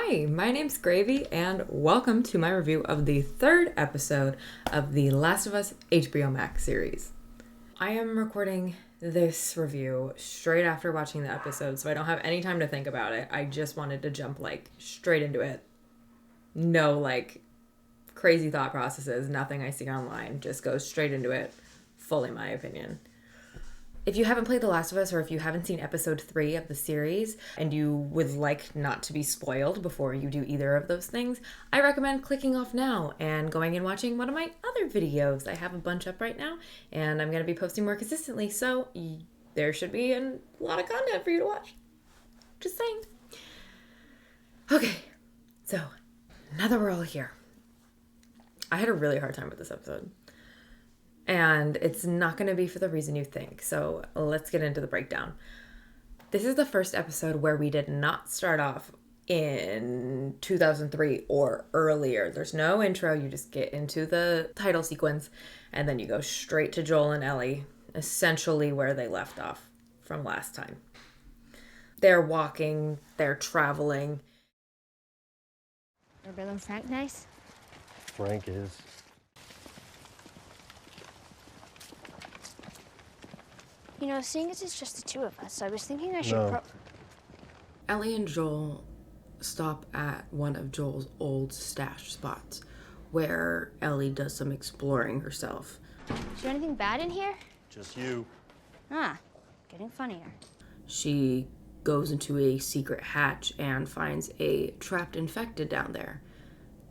Hi, my name's Gravy, and welcome to my review of the third episode of the Last of Us HBO Max series. I am recording this review straight after watching the episode, so I don't have any time to think about it. I just wanted to jump, straight into it. No, crazy thought processes, nothing I see online. Just go straight into it. Fully my opinion. If you haven't played The Last of Us, or if you haven't seen episode 3 of the series and you would like not to be spoiled before you do either of those things, I recommend clicking off now and going and watching one of my other videos. I have a bunch up right now and I'm going to be posting more consistently, so there should be a lot of content for you to watch. Just saying. Okay, so now that we're all here, I had a really hard time with this episode. And it's not going to be for the reason you think. So let's get into the breakdown. This is the first episode where we did not start off in 2003 or earlier. There's no intro. You just get into the title sequence and then you go straight to Joel and Ellie, essentially where they left off from last time. They're walking, they're traveling. Are Bill and Frank nice? Frank is. You know, seeing as it's just the two of us, I was thinking I should No. Ellie and Joel stop at one of Joel's old stash spots where Ellie does some exploring herself. Is there anything bad in here? Just you. Ah, getting funnier. She goes into a secret hatch and finds a trapped infected down there.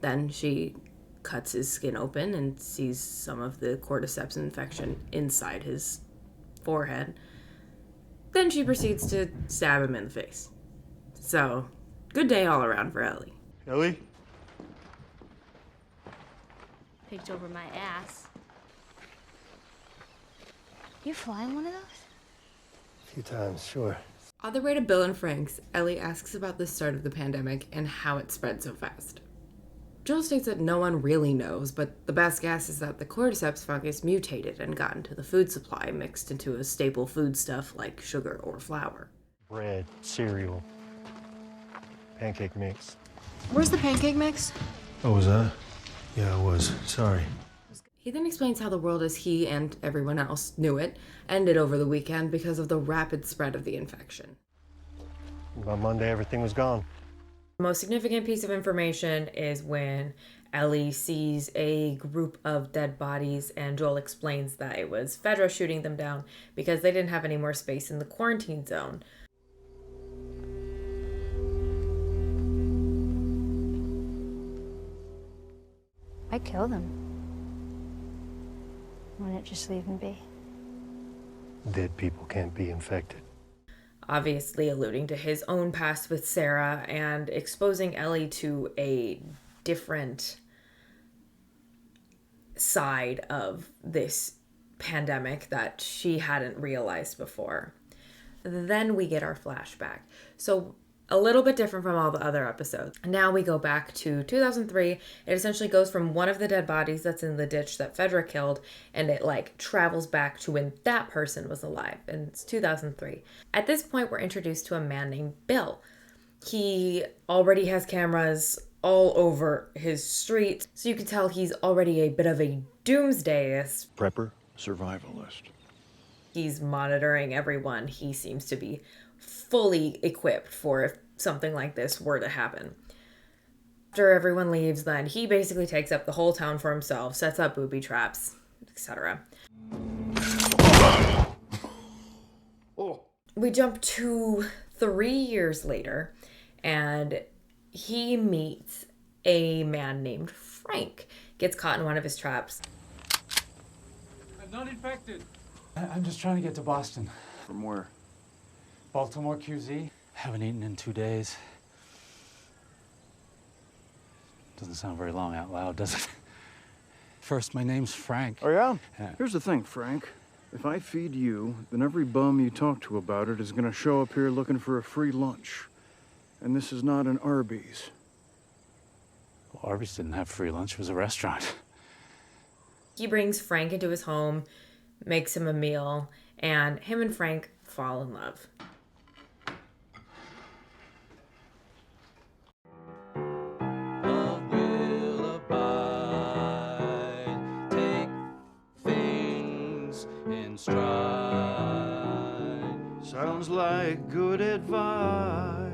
Then she cuts his skin open and sees some of the cordyceps infection inside his forehead. Then she proceeds to stab him in the face. So, good day all around for Ellie. Ellie? Picked over my ass. You flying one of those? A few times, sure. On the way to Bill and Frank's, Ellie asks about the start of the pandemic and how it spread so fast. Joel states that no one really knows, but the best guess is that the cordyceps fungus mutated and got into the food supply, mixed into a staple foodstuff like sugar or flour. Bread, cereal, pancake mix. Where's the pancake mix? Oh, was that? Yeah, I was. Sorry. He then explains how the world as he and everyone else knew it ended over the weekend because of the rapid spread of the infection. By Monday, everything was gone. The most significant piece of information is when Ellie sees a group of dead bodies and Joel explains that it was Fedra shooting them down because they didn't have any more space in the quarantine zone. I'd kill them. Wouldn't just leave them be? Dead people can't be infected. Obviously alluding to his own past with Sarah and exposing Ellie to a different side of this pandemic that she hadn't realized before. Then we get our flashback. So a little bit different from all the other episodes. Now we go back to 2003. It essentially goes from one of the dead bodies that's in the ditch that Fedra killed, and it travels back to when that person was alive, and it's 2003. At this point, we're introduced to a man named Bill. He already has cameras all over his street, so you can tell he's already a bit of a doomsdayist. Prepper, survivalist. He's monitoring everyone. He seems to be fully equipped for if something like this were to happen. After everyone leaves, then he basically takes up the whole town for himself, sets up booby traps, etc. We jump to 3 years later, and he meets a man named Frank. Gets caught in one of his traps. I'm not infected. I'm just trying to get to Boston. From where? Baltimore QZ. Haven't eaten in 2 days. Doesn't sound very long out loud, does it? First, my name's Frank. Oh, yeah? Yeah. Here's the thing, Frank. If I feed you, then every bum you talk to about it is gonna show up here looking for a free lunch. And this is not an Arby's. Well, Arby's didn't have free lunch. It was a restaurant. He brings Frank into his home, makes him a meal, and him and Frank fall in love. in stride. Sounds like good advice,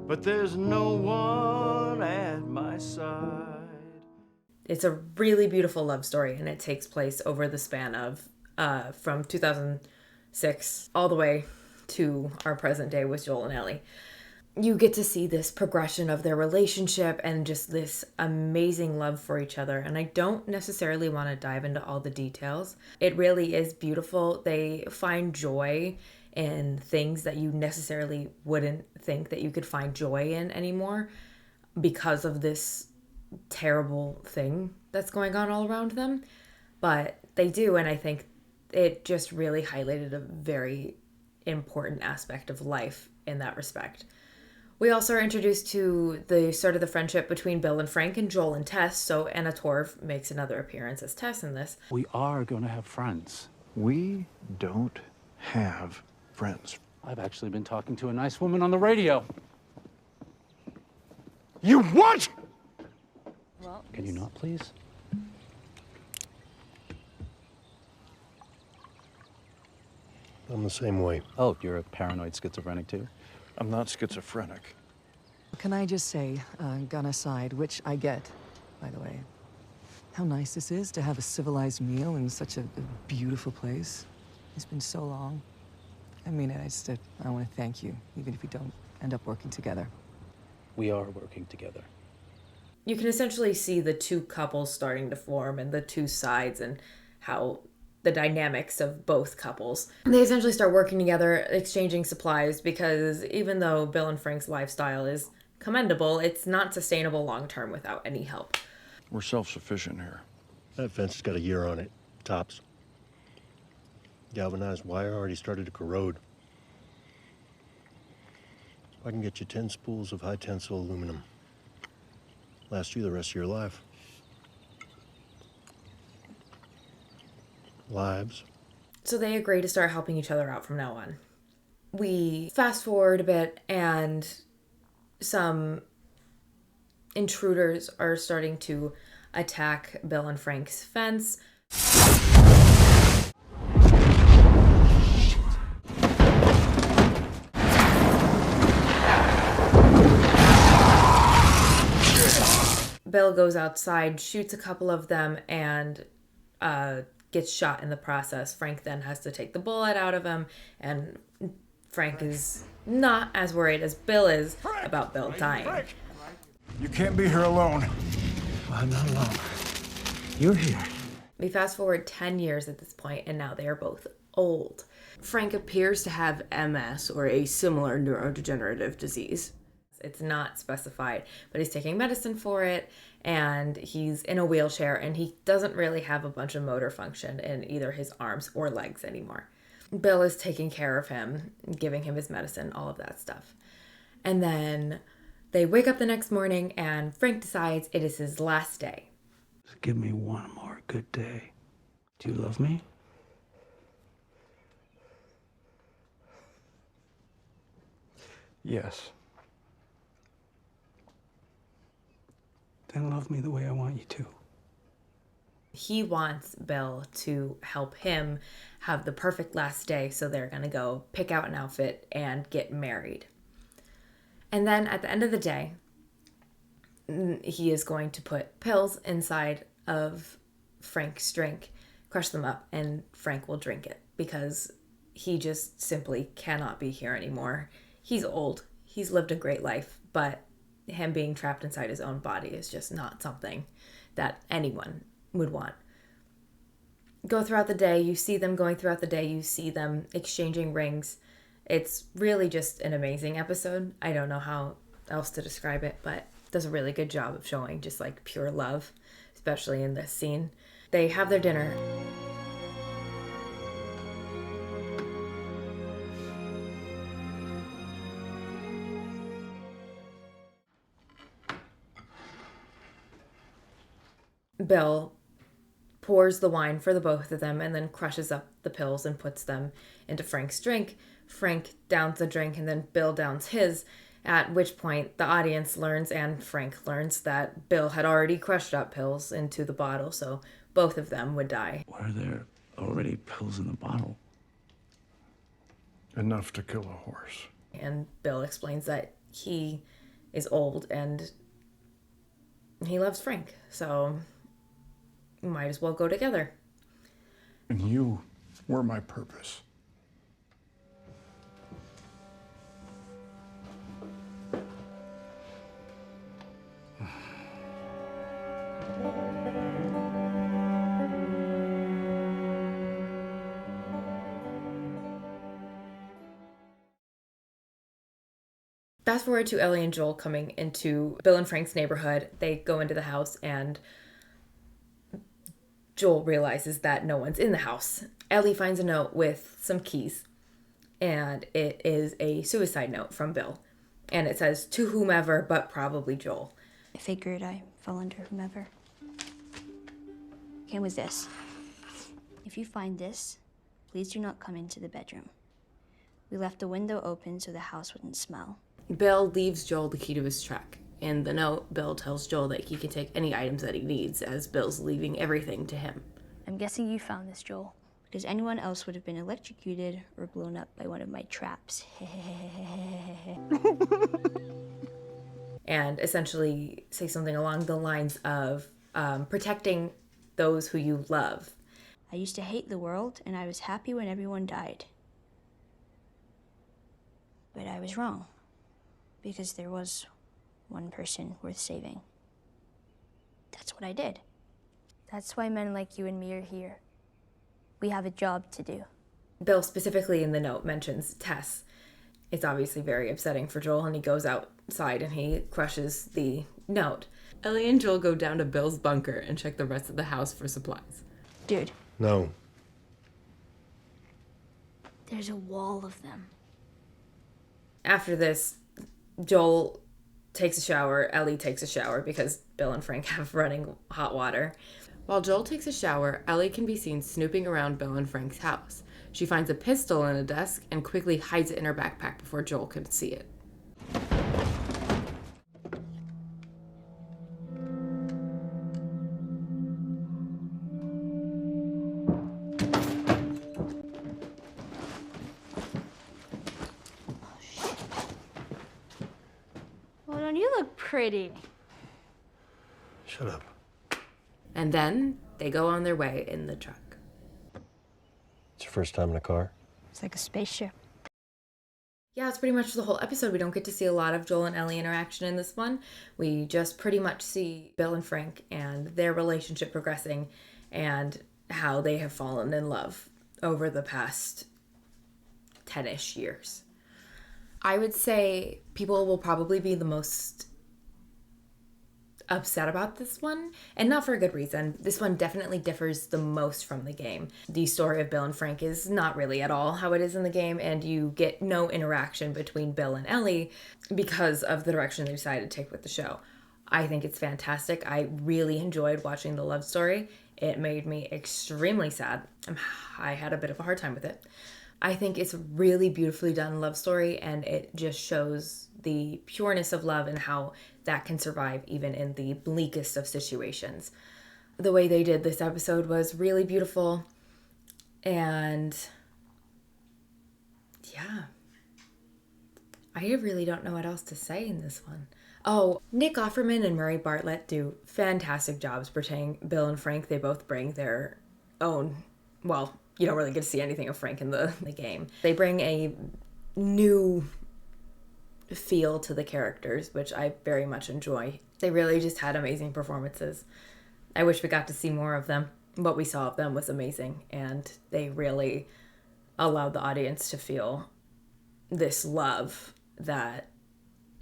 but there's no one at my side. It's a really beautiful love story, and it takes place over the span of from 2006 all the way to our present day with Joel and Ellie. You get to see this progression of their relationship and just this amazing love for each other. And I don't necessarily want to dive into all the details. It really is beautiful. They find joy in things that you necessarily wouldn't think that you could find joy in anymore because of this terrible thing that's going on all around them. But they do, and I think it just really highlighted a very important aspect of life in that respect. We also are introduced to the sort of the friendship between Bill and Frank and Joel and Tess. So Anna Torv makes another appearance as Tess in this. We are going to have friends. We don't have friends. I've actually been talking to a nice woman on the radio. You what? Well, Can you not, please? I'm the same way. Oh, you're a paranoid schizophrenic too? I'm not schizophrenic. Can I just say, gun aside, which I get, by the way, how nice this is to have a civilized meal in such a beautiful place. It's been so long. I mean, I want to thank you, even if we don't end up working together. We are working together. You can essentially see the two couples starting to form and the two sides and how the dynamics of both couples. They essentially start working together, exchanging supplies, because even though Bill and Frank's lifestyle is commendable, it's not sustainable long-term without any help. We're self-sufficient here. That fence has got a year on it, tops. Galvanized wire already started to corrode. I can get you 10 spools of high-tensile aluminum. Last you the rest of your life. Lives. So they agree to start helping each other out from now on. We fast forward a bit, and some intruders are starting to attack Bill and Frank's fence. Bill goes outside, shoots a couple of them, and gets shot in the process. Frank then has to take the bullet out of him, and Frank is not as worried as Bill is about Bill dying. You can't be here alone. I'm not alone. You're here. We fast forward 10 years at this point, and now they are both old. Frank appears to have MS or a similar neurodegenerative disease. It's not specified, but he's taking medicine for it, and he's in a wheelchair, and he doesn't really have a bunch of motor function in either his arms or legs anymore. Bill is taking care of him, giving him his medicine, all of that stuff. And then they wake up the next morning, and Frank decides it is his last day. Just give me one more good day. Do you love me? Yes. Then love me the way I want you to. He wants Bill to help him have the perfect last day, so they're going to go pick out an outfit and get married. And then at the end of the day, he is going to put pills inside of Frank's drink, crush them up, and Frank will drink it because he just simply cannot be here anymore. He's old. He's lived a great life, but him being trapped inside his own body is just not something that anyone would want. Go throughout the day, you see them going throughout the day, you see them exchanging rings. It's really just an amazing episode. I don't know how else to describe it, but it does a really good job of showing just like pure love, especially in this scene. They have their dinner. Bill pours the wine for the both of them and then crushes up the pills and puts them into Frank's drink. Frank downs the drink and then Bill downs his, at which point the audience learns and Frank learns that Bill had already crushed up pills into the bottle, so both of them would die. Were there already pills in the bottle. Enough to kill a horse. And Bill explains that he is old and he loves Frank, so might as well go together. And you were my purpose. Fast forward to Ellie and Joel coming into Bill and Frank's neighborhood. They go into the house and Joel realizes that no one's in the house. Ellie finds a note with some keys, and it is a suicide note from Bill. And it says, "To whomever, but probably Joel." I figured I fell under whomever. Okay, was this. If you find this, please do not come into the bedroom. We left the window open so the house wouldn't smell. Bill leaves Joel the key to his truck. In the note, Bill tells Joel that he can take any items that he needs, as Bill's leaving everything to him. I'm guessing you found this, Joel, because anyone else would have been electrocuted or blown up by one of my traps. And essentially say something along the lines of protecting those who you love. I used to hate the world, and I was happy when everyone died. But I was wrong, because there was one person worth saving. That's what I did. That's why men like you and me are here. We have a job to do. Bill specifically in the note mentions Tess. It's obviously very upsetting for Joel, and he goes outside and he crushes the note. Ellie and Joel go down to Bill's bunker and check the rest of the house for supplies. Dude, No. there's a wall of them. After this, Joel takes a shower. Ellie takes a shower because Bill and Frank have running hot water. While Joel takes a shower, Ellie can be seen snooping around Bill and Frank's house. She finds a pistol in a desk and quickly hides it in her backpack before Joel can see it. Well, don't you look pretty? Shut up. And then they go on their way in the truck. It's your first time in a car? It's like a spaceship. Yeah, it's pretty much the whole episode. We don't get to see a lot of Joel and Ellie interaction in this one. We just pretty much see Bill and Frank and their relationship progressing and how they have fallen in love over the past 10-ish years. I would say people will probably be the most upset about this one, and not for a good reason. This one definitely differs the most from the game. The story of Bill and Frank is not really at all how it is in the game, and you get no interaction between Bill and Ellie because of the direction they decided to take with the show. I think it's fantastic. I really enjoyed watching the love story. It made me extremely sad. I had a bit of a hard time with it. I think it's a really beautifully done love story, and it just shows the pureness of love and how that can survive even in the bleakest of situations. The way they did this episode was really beautiful, and yeah, I really don't know what else to say in this one. Oh, Nick Offerman and Murray Bartlett do fantastic jobs portraying Bill and Frank. They both bring their own, well, you don't really get to see anything of Frank in the game. They bring a new feel to the characters, which I very much enjoy. They really just had amazing performances. I wish we got to see more of them. What we saw of them was amazing, and they really allowed the audience to feel this love that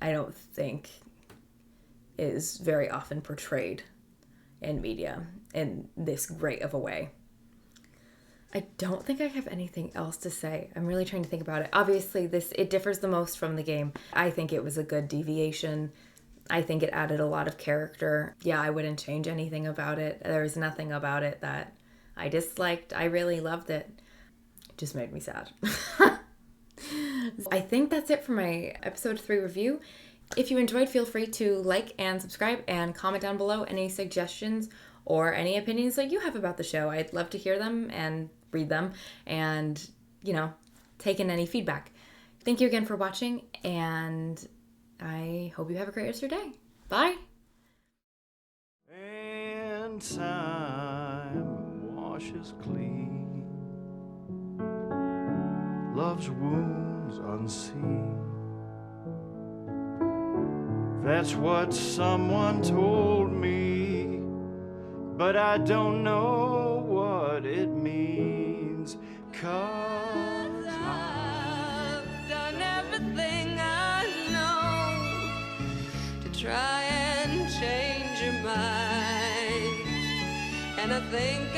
I don't think is very often portrayed in media in this great of a way. I don't think I have anything else to say. I'm really trying to think about it. Obviously, it differs the most from the game. I think it was a good deviation. I think it added a lot of character. Yeah, I wouldn't change anything about it. There was nothing about it that I disliked. I really loved it. It just made me sad. I think that's it for my episode 3 review. If you enjoyed, feel free to like and subscribe and comment down below any suggestions or any opinions that you have about the show. I'd love to hear them and read them and, take in any feedback. Thank you again for watching, and I hope you have a great rest of your day. Bye! And time washes clean love's wounds unseen. That's what someone told me, but I don't know what it means. 'Cause I've done everything I know to try and change your mind, and I think